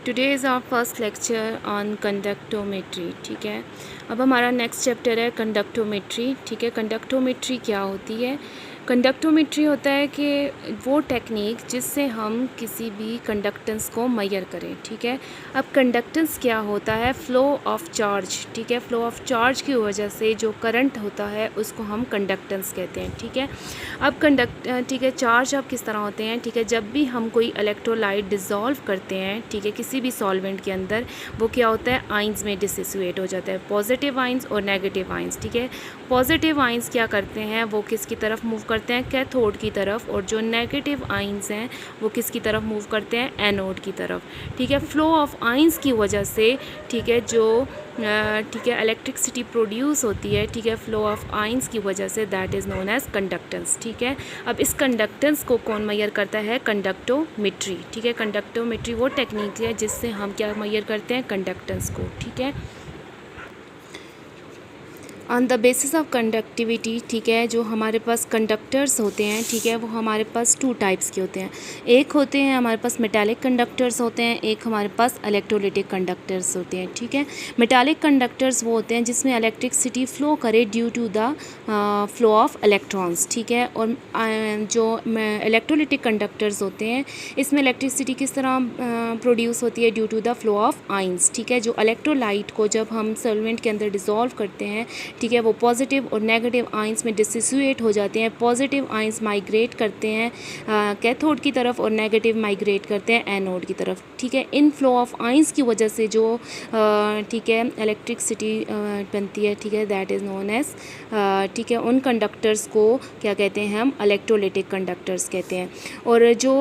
Today is our first lecture on conductometry. ठीक है, अब हमारा नेक्स्ट चैप्टर है कंडक्टोमेट्री। ठीक है, कंडक्टोमेट्री क्या होती है? कंडक्टोमेट्री होता है कि वो टेक्निक जिससे हम किसी भी कंडक्टेंस को मेजर करें। ठीक है, अब कंडक्टेंस क्या होता है? Flow of charge. ठीक है, फ्लो ऑफ चार्ज की वजह से जो करंट होता है उसको हम कंडक्टेंस कहते हैं। ठीक है, अब ठीक है, चार्ज अब किस तरह होते हैं? ठीक है, जब भी हम कोई इलेक्ट्रोलाइट डिज़ोल्व करते हैं, ठीक है, किसी भी सॉल्वेंट के अंदर, वो क्या होता है? आइंस में डिसोसिएट हो जाता है, पॉजिटिव आइंस और नेगेटिव आइंस। ठीक है, पॉजिटिव आइंस क्या करते हैं? वो किसकी तरफ मूव करते हैं? कैथोड की तरफ। और जो नेगेटिव आइंस हैं वो किसकी तरफ मूव करते हैं? एनोड की तरफ। ठीक है, फ्लो ऑफ आइंस की वजह से, ठीक है, जो ठीक है, इलेक्ट्रिसिटी प्रोड्यूस होती है, ठीक है, फ्लो ऑफ आइंस की वजह से, that is known as conductance. ठीक है, अब इस कंडक्टेंस को कौन मेजर करता है? कंडक्टोमेट्री। ठीक है, कंडक्टोमेट्री वो टेक्निक है जिससे हम क्या मेजर करते हैं? कंडक्टेंस को। ठीक है, on the basis of conductivity, ठीक है, जो हमारे पास कंडक्टर्स होते हैं, ठीक है, वो हमारे पास टू टाइप्स के होते हैं। एक होते हैं हमारे पास मेटालिक कंडक्टर्स होते हैं, एक हमारे पास इलेक्ट्रोलाइटिक कंडक्टर्स होते हैं। ठीक है, मेटालिक कंडक्टर्स वो होते हैं जिसमें इलेक्ट्रिसिटी फ़्लो करे due to the flow of electrons. ठीक है, और जो इलेक्ट्रोलाइटिक कंडक्टर्स होते हैं, इसमें इलेक्ट्रिसिटी किस तरह प्रोड्यूस होती है? Due to the flow of ions. ठीक है, जो इलेक्ट्रोलाइट को जब हम सॉल्वेंट के अंदर डिसॉल्व करते हैं, ठीक है, वो पॉजिटिव और नेगेटिव आइंस में डिसोसिएट हो जाते हैं। पॉजिटिव आइंस माइग्रेट करते हैं कैथोड की तरफ और नेगेटिव माइग्रेट करते हैं एनोड की तरफ। ठीक है, इन फ्लो ऑफ आइंस की वजह से जो ठीक है इलेक्ट्रिसिटी बनती है, ठीक है, दैट इज़ नोन एज, ठीक है, उन कंडक्टर्स को क्या कहते हैं? हम इलेक्ट्रोलाइटिक कंडक्टर्स कहते हैं। और जो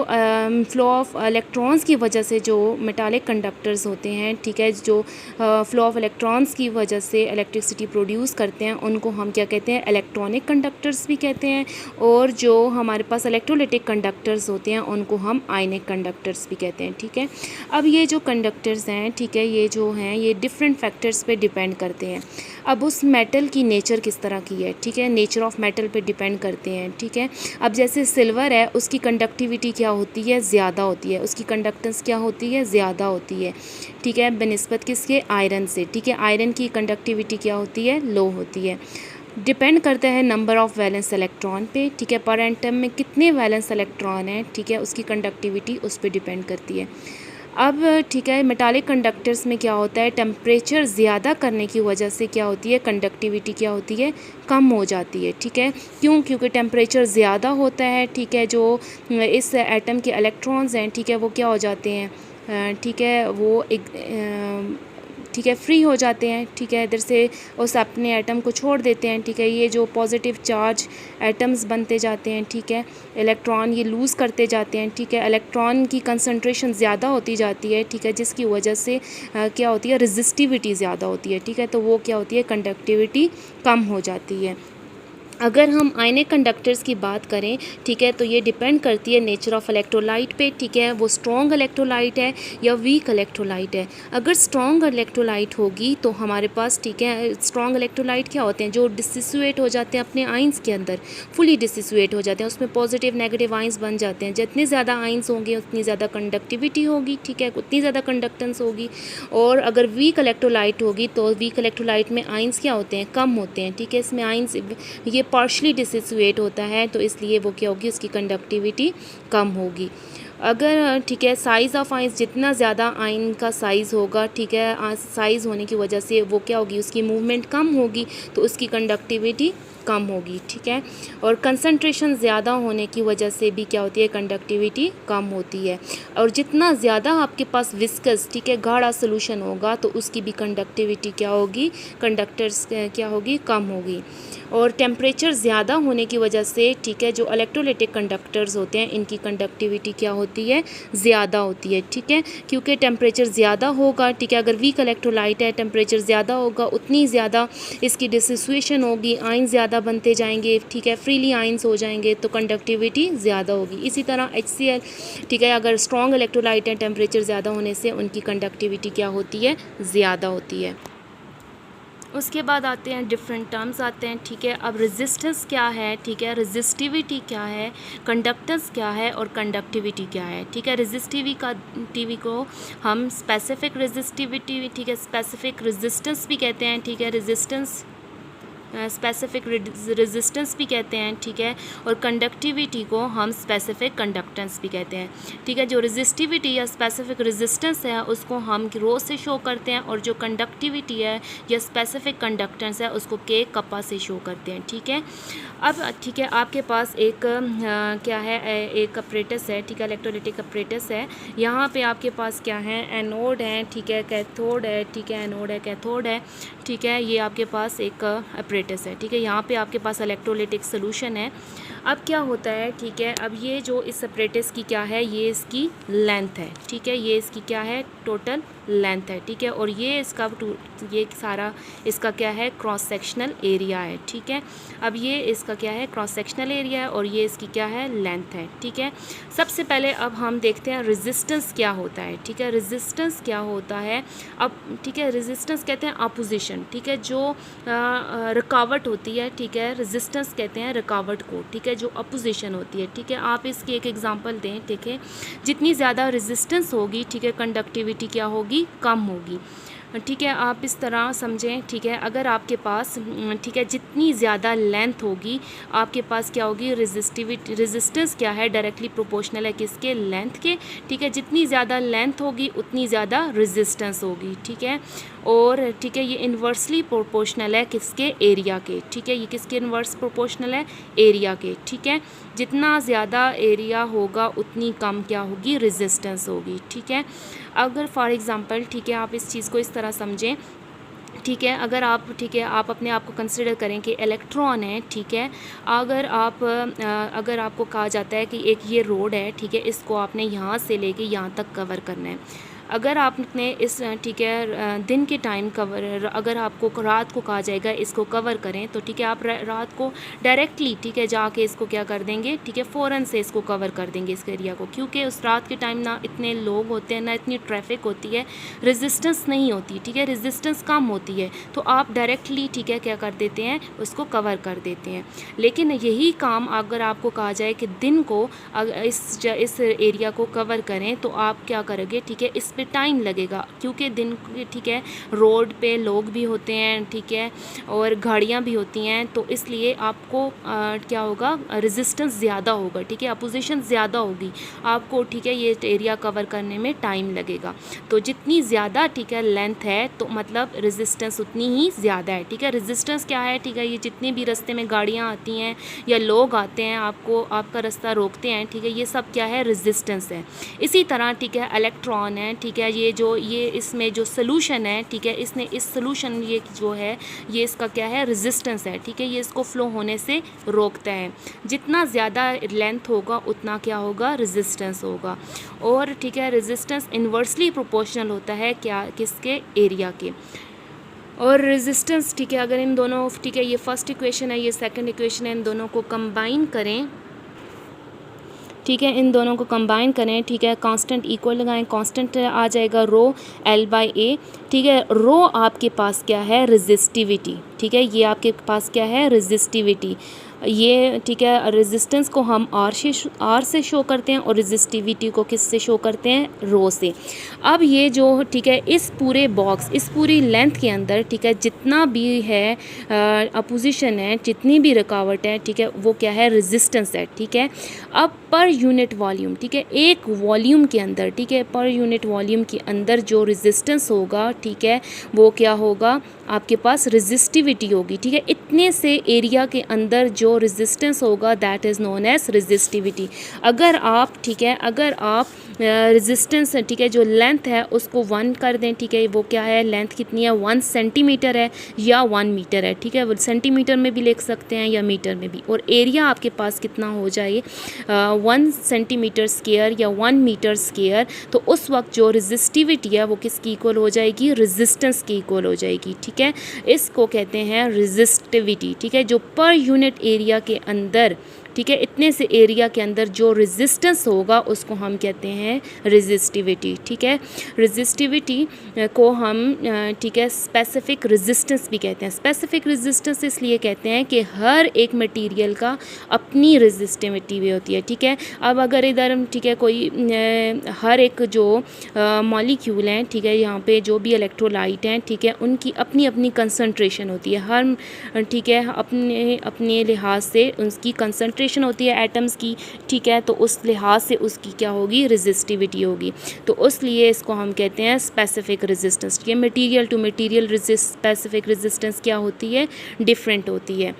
फ्लो ऑफ इलेक्ट्रॉन्स की वजह से जो मेटालिक कंडक्टर्स होते हैं, ठीक है, जो फ्लो ऑफ इलेक्ट्रॉन्स की वजह से इलेक्ट्रिसिटी प्रोड्यूस करते हैं, उनको हम क्या कहते हैं? इलेक्ट्रॉनिक कंडक्टर्स भी कहते हैं। और जो हमारे पास इलेक्ट्रोलाइटिक कंडक्टर्स होते हैं उनको हम आयनिक कंडक्टर्स भी कहते हैं। ठीक है, अब ये जो कंडक्टर्स हैं, ठीक है, ये जो हैं ये डिफरेंट फैक्टर्स पे डिपेंड करते हैं। अब उस मेटल की नेचर किस तरह की है, ठीक है, नेचर ऑफ मेटल पे डिपेंड करते हैं। ठीक है, अब जैसे सिल्वर है, उसकी कंडक्टिविटी क्या होती है? ज़्यादा होती है, उसकी कंडक्टेंस क्या होती है? ज़्यादा होती है। ठीक है, बनिस्बत किसके? आयरन से। ठीक है, आयरन की कंडक्टिविटी क्या होती है? लो होती है। डिपेंड करता है नंबर ऑफ़ वैलेंस इलेक्ट्रॉन पे। ठीक है, पर एटम में कितने वैलेंस इलेक्ट्रॉन हैं, ठीक है, उसकी कंडक्टिविटी उस पर डिपेंड करती है। अब ठीक है, मेटालिक कंडक्टर्स में क्या होता है? टेम्परेचर ज़्यादा करने की वजह से क्या होती है? कंडक्टिविटी क्या होती है? कम हो जाती है। ठीक है, क्यों? क्योंकि टेम्परेचर ज़्यादा होता है, ठीक है, जो इस एटम के इलेक्ट्रॉन्स हैं, ठीक है, वो क्या हो जाते हैं? ठीक है, वो एक ठीक है, फ्री हो जाते हैं। ठीक है, इधर से उस अपने एटम को छोड़ देते हैं। ठीक है, ये जो पॉजिटिव चार्ज एटम्स बनते जाते हैं, ठीक है, इलेक्ट्रॉन ये लूज़ करते जाते हैं। ठीक है, इलेक्ट्रॉन की कंसंट्रेशन ज़्यादा होती जाती है। ठीक है, जिसकी वजह से क्या होती है? रेजिस्टिविटी ज़्यादा होती है। ठीक है, तो वो क्या होती है? कंडक्टिविटी कम हो जाती है। अगर हम आयनिक कंडक्टर्स की बात करें, ठीक है, तो ये डिपेंड करती है नेचर ऑफ इलेक्ट्रोलाइट पे। ठीक है, वो स्ट्रॉन्ग इलेक्ट्रोलाइट है या वीक इलेक्ट्रोलाइट है। अगर स्ट्रॉन्ग इलेक्ट्रोलाइट होगी तो हमारे पास, ठीक है, स्ट्रॉन्ग इलेक्ट्रोलाइट क्या होते हैं? जो डिसोसिएट हो जाते हैं अपने आइंस के अंदर, फुली डिसोसिएट हो जाते हैं, उसमें पॉजिटिव नेगेटिव आइंस बन जाते हैं। जितने ज़्यादा आइंस होंगे उतनी ज़्यादा कंडक्टिविटी होगी, ठीक है, उतनी ज़्यादा कंडक्टेंस होगी। और अगर वीक इलेक्ट्रोलाइट होगी तो वीक इलेक्ट्रोलाइट में आइंस क्या होते हैं? कम होते हैं। ठीक है, इसमें आइंस ये पार्शली डिसोसिएट होता है, तो इसलिए वो क्या होगी? उसकी कंडक्टिविटी कम होगी। अगर ठीक है, साइज़ ऑफ आइंस, जितना ज़्यादा आयन का साइज़ होगा, ठीक है, साइज़ होने की वजह से वो क्या होगी? उसकी मूवमेंट कम होगी, तो उसकी कंडक्टिविटी कम होगी। ठीक है, और कंसंट्रेशन ज़्यादा होने की वजह से भी क्या होती है? कंडक्टिविटी कम होती है। और जितना ज़्यादा आपके पास विस्कस, ठीक है, गाढ़ा सोल्यूशन होगा, तो उसकी भी कंडक्टिविटी क्या होगी? कंडक्टर्स क्या होगी? कम होगी। और टेम्परेचर ज़्यादा होने की वजह से, ठीक है, जो इलेक्ट्रोलाइटिक कंडक्टर्स होते हैं इनकी कंडक्टिविटी क्या होती है? ज़्यादा होती है। ठीक है, क्योंकि टेम्परेचर ज़्यादा होगा, ठीक है, अगर वीक इलेक्ट्रोलाइट है, टेम्परेचर ज़्यादा होगा, उतनी ज़्यादा इसकी डिसोसिएशन होगी, आयन ज़्यादा बनते जाएंगे, ठीक है, फ्रीली आयंस हो जाएंगे, तो कंडक्टिविटी ज़्यादा होगी। इसी तरह HCl, ठीक है, अगर स्ट्रॉन्ग इलेक्ट्रोलाइट है, टेम्परेचर ज़्यादा होने से उनकी कंडक्टिविटी क्या होती है? ज़्यादा होती है। उसके बाद आते हैं डिफरेंट टर्म्स आते हैं, ठीक है। अब रेजिस्टेंस क्या है, ठीक है, रेजिस्टिविटी क्या है, कंडक्टेंस क्या है और कंडक्टिविटी क्या है, ठीक है। रेजिस्टिविटी को हम स्पेसिफिक रेजिस्टिविटी, ठीक है, स्पेसिफिक रेजिस्टेंस भी कहते हैं, ठीक है, रेजिस्टेंस स्पेसिफिक रेजिस्टेंस भी कहते हैं, ठीक है। और कंडक्टिविटी को हम स्पेसिफिक कंडक्टेंस भी कहते हैं, ठीक है। जो रेजिस्टिविटी या स्पेसिफिक रेजिस्टेंस है उसको हम रो से शो करते हैं, और जो कंडक्टिविटी है या स्पेसिफिक कंडक्टेंस है उसको के कप्पा से शो करते हैं, ठीक है। अब ठीक है, आपके पास एक क्या है, एक अपरेटस है, ठीक है, इलेक्ट्रोलाइटिक अपरेटस है। यहाँ पे आपके पास क्या है, एनोड है, ठीक है, कैथोड है, ठीक है, एनोड है, कैथोड है, ठीक है। ये आपके पास एक अपरेटस है, ठीक है। यहाँ पे आपके पास इलेक्ट्रोलाइटिक सोल्यूशन है। अब क्या होता है, ठीक है, अब ये जो इस अपरेटस की क्या है, ये इसकी लेंथ है, ठीक है, ये इसकी क्या है, टोटल लेंथ है, ठीक है। और ये इसका ये सारा इसका क्या है, क्रॉस सेक्शनल एरिया है, ठीक है। अब ये इसका क्या है, क्रॉस सेक्शनल एरिया है, और ये इसकी क्या है, लेंथ है, ठीक है। सबसे पहले अब हम देखते हैं रेजिस्टेंस क्या होता है, ठीक है। रेजिस्टेंस क्या होता है, अब ठीक है, रेजिस्टेंस कहते हैं अपोजिशन, ठीक है, जो रुकावट होती है, ठीक है, रेजिस्टेंस कहते हैं रुकावट को, ठीक है, जो अपोजिशन होती है, ठीक है। आप इसकी एक एग्जांपल दें, ठीक है, जितनी ज़्यादा रेजिस्टेंस होगी, ठीक है, कंडक्टिविटी क्या होगी, कम होगी, ठीक है। आप इस तरह समझें, ठीक है, अगर आपके पास ठीक है जितनी ज़्यादा लेंथ होगी आपके पास क्या होगी, रेजिस्टेंस क्या है, डायरेक्टली प्रोपोर्शनल है किसके, लेंथ के, ठीक है। जितनी ज़्यादा लेंथ होगी उतनी ज़्यादा रेजिस्टेंस होगी, ठीक है। और ठीक है, ये इन्वर्सली प्रोपोर्शनल है किसके, एरिया के, ठीक है। ये किसके इन्वर्स प्रोपोर्शनल है, एरिया के, ठीक है। जितना ज़्यादा एरिया होगा उतनी कम क्या होगी, रेजिस्टेंस होगी, ठीक है। अगर फॉर एग्ज़ाम्पल, ठीक है, आप इस चीज़ को इस तरह समझें, ठीक है, अगर आप ठीक है आप अपने आप को कंसिडर करें कि इलेक्ट्रॉन है, ठीक है। अगर आपको कहा जाता है कि एक ये रोड है, ठीक है, इसको आपने यहाँ से लेके यहाँ तक कवर करना है। अगर आपने इस ठीक है दिन के टाइम कवर, अगर आपको रात को कहा जाएगा इसको कवर करें, तो ठीक है आप रात को डायरेक्टली ठीक है जाके इसको क्या कर देंगे, ठीक है, फ़ौरन से इसको कवर कर देंगे इस एरिया को, क्योंकि उस रात के टाइम ना इतने लोग होते हैं, ना इतनी ट्रैफिक होती है, रेजिस्टेंस नहीं होती, ठीक है, रेजिस्टेंस कम होती है, तो आप डायरेक्टली ठीक है क्या कर देते हैं, उसको कवर कर देते हैं। लेकिन यही काम अगर आपको कहा जाए कि दिन को इस एरिया को कवर करें, तो आप क्या करोगे, ठीक है, इस पे टाइम लगेगा, क्योंकि दिन ठीक है रोड पे लोग भी होते हैं, ठीक है, और गाड़ियाँ भी होती हैं, तो इसलिए आपको क्या होगा, रेजिस्टेंस ज़्यादा होगा, ठीक है, अपोजिशन ज़्यादा होगी आपको, ठीक है, ये एरिया कवर करने में टाइम लगेगा। तो जितनी ज़्यादा ठीक है लेंथ है तो मतलब रेजिस्टेंस उतनी ही ज़्यादा है, ठीक है। रेजिस्टेंस क्या है, ठीक है, ये जितने भी रास्ते में गाड़ियाँ आती हैं या लोग आते हैं आपका रास्ता रोकते हैं, ठीक है, ये सब क्या है, रेजिस्टेंस है। इसी तरह ठीक है इलेक्ट्रॉन है, ठीक है, ये इसमें जो सोल्यूशन है, ठीक है, इसने इस सोल्यूशन ये जो है ये इसका क्या है, रेजिस्टेंस है, ठीक है, ये इसको फ्लो होने से रोकता है। जितना ज़्यादा लेंथ होगा उतना क्या होगा, रेजिस्टेंस होगा। और ठीक है रेजिस्टेंस इन्वर्सली प्रोपोर्शनल होता है क्या, किसके, एरिया के। और रेजिस्टेंस ठीक है, अगर इन दोनों ठीक है, ये फर्स्ट इक्वेशन है, ये सेकंड इक्वेशन है, इन दोनों को कंबाइन करें, ठीक है, इन दोनों को कंबाइन करें, ठीक है, कांस्टेंट इक्वल लगाएं, कांस्टेंट आ जाएगा रो L/A, ठीक है। रो आपके पास क्या है, रेजिस्टिविटी, ठीक है, ये आपके पास क्या है, रेजिस्टिविटी, ये ठीक है। रेजिस्टेंस को हम R से शो करते हैं और रेजिस्टिविटी को किस से शो करते हैं, रो से। अब ये जो ठीक है इस पूरे बॉक्स, इस पूरी लेंथ के अंदर ठीक है जितना भी है अपोजिशन है, जितनी भी रुकावट है, ठीक है, वो क्या है, रेजिस्टेंस है, ठीक है। अब पर यूनिट वॉल्यूम, ठीक है, एक वॉल्यूम के अंदर, ठीक है, पर यूनिट वॉल्यूम के अंदर जो रेजिस्टेंस होगा, ठीक है, वो क्या होगा, आपके पास रेजिस्टिविटी होगी, ठीक है। इतने से एरिया के अंदर जो रेजिस्टेंस होगा that is known as resistivity. अगर आप ठीक है, अगर आप रेजिस्टेंस ठीक है जो लेंथ है उसको 1 कर दें, ठीक है, वो क्या है, लेंथ कितनी है, 1 सेंटीमीटर है या 1 मीटर है, ठीक है, वो सेंटीमीटर में भी लिख सकते हैं या मीटर में भी। और एरिया आपके पास कितना हो जाए, 1 सेंटीमीटर स्क्वायर या 1 मीटर स्क्वायर, तो उस वक्त जो रेजिस्टिविटी है वो किसकी इक्वल हो जाएगी, रेजिस्टेंस की इक्वल हो जाएगी, ठीक है। इसको कहते हैं रेजिस्टिविटी, ठीक है, जो पर यूनिट एरिया के अंदर ठीक है। इतने से एरिया के अंदर जो रेजिस्टेंस होगा उसको हम कहते हैं रेजिस्टिविटी, ठीक है। रेजिस्टिविटी को हम ठीक है स्पेसिफिक रेजिस्टेंस भी कहते हैं। स्पेसिफिक रेजिस्टेंस इसलिए कहते हैं कि हर एक मटेरियल का अपनी रेजिस्टिविटी भी होती है, ठीक है। अब अगर इधर ठीक है कोई हर एक जो मॉलिक्यूल हैं, ठीक है, यहाँ पे जो भी इलेक्ट्रोलाइट हैं, ठीक है, उनकी अपनी अपनी कंसंट्रेशन होती है हर, ठीक है, अपने अपने लिहाज से उसकी कंसंट्रेशन होती है एटम्स की, ठीक है। तो उस लिहाज से उसकी क्या होगी, रेजिस्टिविटी होगी। तो उसलिए इसको हम कहते हैं स्पेसिफिक रेजिस्टेंस। ये material to material specific resistance क्या होती है, डिफरेंट होती है,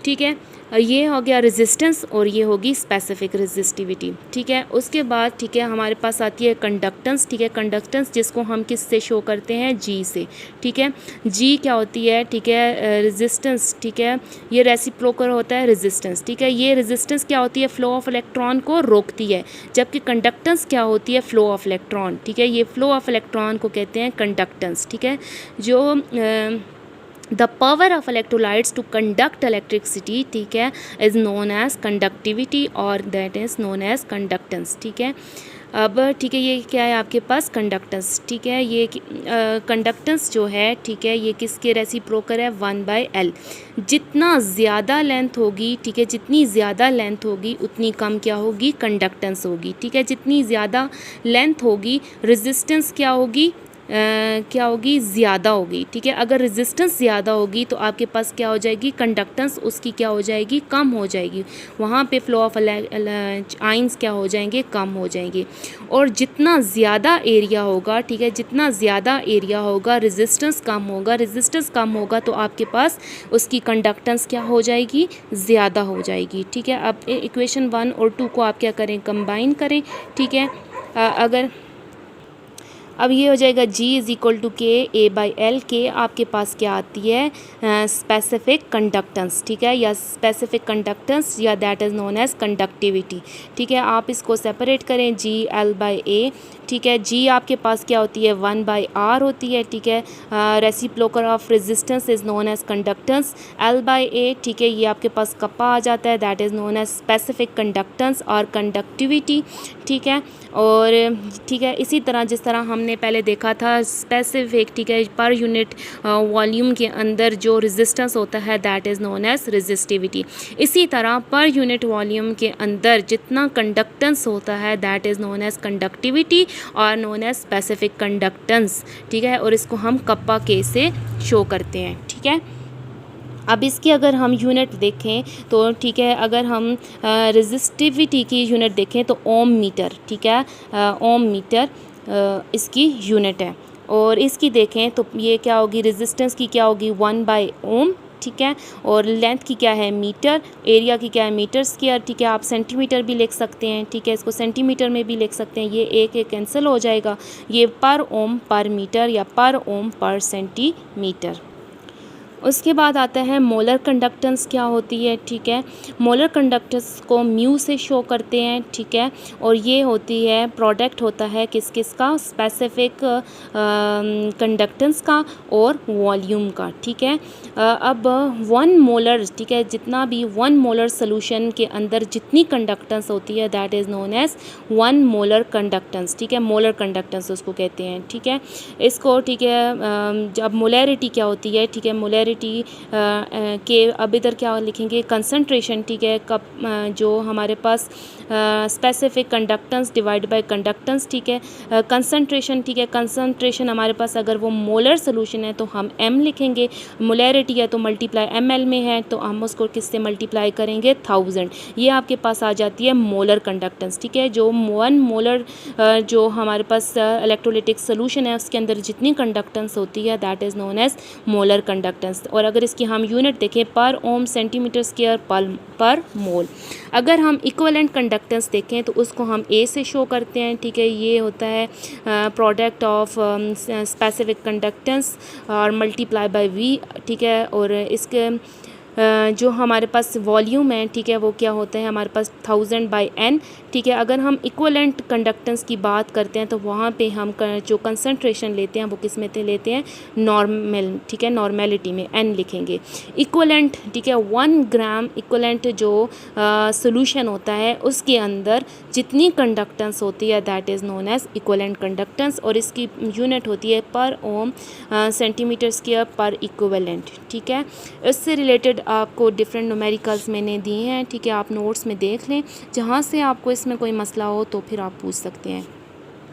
ठीक है। ये हो गया रेजिस्टेंस और ये होगी स्पेसिफिक रेजिस्टिविटी, ठीक है। उसके बाद ठीक है हमारे पास आती है कंडक्टेंस, ठीक है। कंडक्टेंस जिसको हम किस से शो करते हैं, जी से, ठीक है। जी क्या होती है, ठीक है, रेजिस्टेंस, ठीक है, ये रेसिप्रोकल होता है रेजिस्टेंस, ठीक है। ये रेजिस्टेंस क्या होती है, फ्लो ऑफ इलेक्ट्रॉन को रोकती है, जबकि कंडक्टेंस क्या होती है, फ्लो ऑफ इलेक्ट्रॉन, ठीक है। ये फ्लो ऑफ इलेक्ट्रॉन को कहते हैं कंडक्टेंस, ठीक है। जो the power of electrolytes to conduct electricity, ठीक है, इज़ नोन एज कंडक्टिविटी और that is known as conductance, ठीक है। अब ठीक है ये क्या है आपके पास कंडक्टेंस, ठीक है। ये कंडक्टेंस जो है, ठीक है, ये किसके रेसिप्रोकल है, 1/L। जितना ज़्यादा लेंथ होगी, ठीक है, जितनी ज़्यादा लेंथ होगी उतनी कम क्या होगी, कंडक्टेंस होगी, ठीक है। जितनी ज़्यादा लेंथ होगी रेजिस्टेंस क्या होगी, क्या होगी, ज़्यादा होगी, ठीक है। अगर रेजिस्टेंस ज़्यादा होगी तो आपके पास क्या हो जाएगी, कंडक्टेंस उसकी क्या हो जाएगी, कम हो जाएगी। वहाँ पे फ्लो ऑफ आइंस क्या हो जाएंगे, कम हो जाएंगे। और जितना ज़्यादा एरिया होगा, ठीक है, जितना ज़्यादा एरिया होगा रेजिस्टेंस कम होगा, रेजिस्टेंस कम होगा तो आपके पास उसकी कंडक्टेंस क्या हो जाएगी, ज़्यादा हो जाएगी, ठीक है। अब इक्वेशन 1 और 2 को आप क्या करें, कंबाइन करें, ठीक है। अगर अब ये हो जाएगा G इज़ इक्वल टू के A/L। के आपके पास क्या आती है, स्पेसिफिक कंडक्टेंस, ठीक है, या स्पेसिफिक कंडक्टेंस या that is known as conductivity, ठीक है। आप इसको सेपरेट करें GL/A, ठीक है। G आपके पास क्या होती है, 1/R होती है, ठीक है। Reciprocal of resistance is known as conductance. L/A, ठीक है, ये आपके पास कप्पा आ जाता है, that is known as specific conductance और कंडक्टिविटी, ठीक है। और ठीक है इसी तरह जिस तरह हमने पहले देखा था स्पेसिफिक, ठीक है, पर यूनिट वॉल्यूम के अंदर जो रेजिस्टेंस होता है that is known as resistivity. इसी तरह पर यूनिट वॉल्यूम के अंदर जितना कंडक्टेंस होता है that is known as conductivity और नोन एज स्पेसिफिक कंडक्टेंस, ठीक है। और इसको हम कप्पा के से शो करते हैं, ठीक है। अब इसकी अगर हम यूनिट देखें तो ठीक है, अगर हम रेजिस्टिविटी की यूनिट देखें तो ओम मीटर, ठीक है, ओम मीटर इसकी यूनिट है। और इसकी देखें तो ये क्या होगी, रेजिस्टेंस की क्या होगी, 1/ओम, ठीक है। और लेंथ की क्या है, मीटर, एरिया की क्या है, मीटर स्क्वायर, ठीक है। आप सेंटीमीटर भी लिख सकते हैं, ठीक है, इसको सेंटीमीटर में भी लिख सकते हैं। ये एक कैंसिल हो जाएगा, ये पर ओम पर मीटर या पर ओम पर सेंटीमीटर। उसके बाद आता है मोलर कंडक्टेंस क्या होती है, ठीक है। मोलर कंडक्टेंस को म्यू से शो करते हैं, ठीक है। और ये होती है प्रोडक्ट होता है किस किस का, स्पेसिफिक कंडक्टेंस का और वॉल्यूम का, ठीक है। अब 1 मोलर, ठीक है, जितना भी 1 मोलर सोल्यूशन के अंदर जितनी कंडक्टेंस होती है that is known as 1 molar conductance, ठीक है। मोलर कंडक्टेंस उसको कहते हैं, ठीक है। इसको ठीक है जब मोलैरिटी क्या होती है, ठीक है, मोलैरिटी के अब इधर क्या लिखेंगे, कंसंट्रेशन, ठीक है, कब जो हमारे पास specific conductance divide by conductance, ठीक है। कंसंट्रेशन, ठीक है, कंसंट्रेशन हमारे पास अगर वो मोलर सोल्यूशन है तो हम m लिखेंगे, मोलैरिटी है तो मल्टीप्लाई ml में है तो हम उसको किससे मल्टीप्लाई करेंगे, 1000। ये आपके पास आ जाती है मोलर कंडक्टेंस, ठीक है। जो 1 मोलर जो हमारे पास इलेक्ट्रोलिटिक सोल्यूशन है उसके अंदर जितनी कंडक्टेंस होती है that is known as molar conductance. और अगर इसकी हम यूनिट देखें पर ओम सेंटीमीटर स्क्वायर पर मोल। अगर हम इक्विवेलेंट कंडक्टेंस देखें तो उसको हम A से शो करते हैं, ठीक है। ये होता है प्रोडक्ट ऑफ स्पेसिफिक कंडक्टेंस और मल्टीप्लाई बाय V, ठीक है। और इसके जो हमारे पास वॉल्यूम है, ठीक है, वो क्या होता है हमारे पास 1000/n, ठीक है। अगर हम इक्वलेंट कंडक्टेंस की बात करते हैं तो वहाँ पे हम जो कंसंट्रेशन लेते हैं वो किस में लेते हैं, नॉर्मल, ठीक है, नॉर्मेलिटी में n लिखेंगे। इक्वलेंट, ठीक है, 1 ग्राम इक्वलेंट जो सोल्यूशन होता है उसके अंदर जितनी कंडक्टेंस होती है that is known as equivalent conductance, और इसकी यूनिट होती है per ohm centimetre square per equivalent, ठीक है। इससे रिलेटेड आपको डिफरेंट न्यूमेरिकल्स मैंने दिए हैं, ठीक है, आप नोट्स में देख लें। जहाँ से आपको इसमें कोई मसला हो तो फिर आप पूछ सकते हैं।